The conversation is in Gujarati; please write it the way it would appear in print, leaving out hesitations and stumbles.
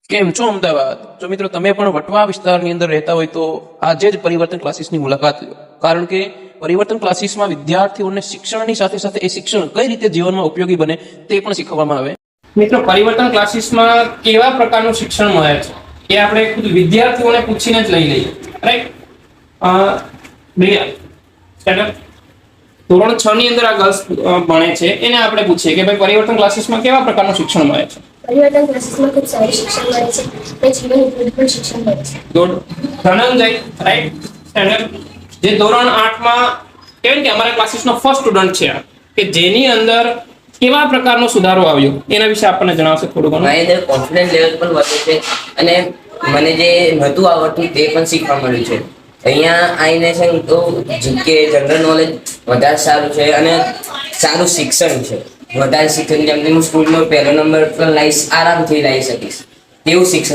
કેમ છો અમદાવાદ? જો મિત્રો તમે પણ વટવા વિસ્તારની અંદર રહેતા હોય તો આજે જ પરિવર્તન ક્લાસીસની મુલાકાત લો, કારણ કે પરિવર્તન ક્લાસીસમાં વિદ્યાર્થીઓને શિક્ષણની સાથે સાથે એ શિક્ષણ કઈ રીતે જીવનમાં ઉપયોગી બને તે પણ શીખવવામાં આવે. મિત્રો, પરિવર્તન ક્લાસીસમાં કેવા પ્રકારનું શિક્ષણ મળે છે એ આપણે ખુદ વિદ્યાર્થીઓને પૂછીને જ લઈ લઈએ, રાઈટ? ધોરણ 6 ની અંદર આ ગર્લ્સ ભણે છે, એને આપણે પૂછીએ કે ભાઈ પરિવર્તન ક્લાસીસમાં કેવા પ્રકારનું શિક્ષણ મળે છે. પરિવર્તન ક્લાસીસમાં ખૂબ સારું શિક્ષણ મળે છે અને જીવન ઉપયોગી પણ શિક્ષણ મળે છે. ગુડ. ધનંજય, રાઈટ? જે ધોરણ 8 માં કહેવાય કે અમારા ક્લાસીસનો ફર્સ્ટ સ્ટુડન્ટ છે કે જેની અંદર કેવા પ્રકારનો સુધારો આવ્યો એના વિશે આપણને જણાવશે થોડું ઘણું. મારી અંદર કોન્ફિડન્સ લેવલ પણ વધે છે અને મને જે નહોતું આવડતું તે પણ શીખવા મળ્યું છે. અહીંયા આવીને છે ને તો જીકે જનરલ નોલેજ વધારે સારું છે અને સારું શિક્ષણ છે. વધારે શિક્ષણ જેમ કે હું સ્કૂલમાં પહેલો નંબર પણ આરામથી લાવી શકીશ તેવું શિક્ષણ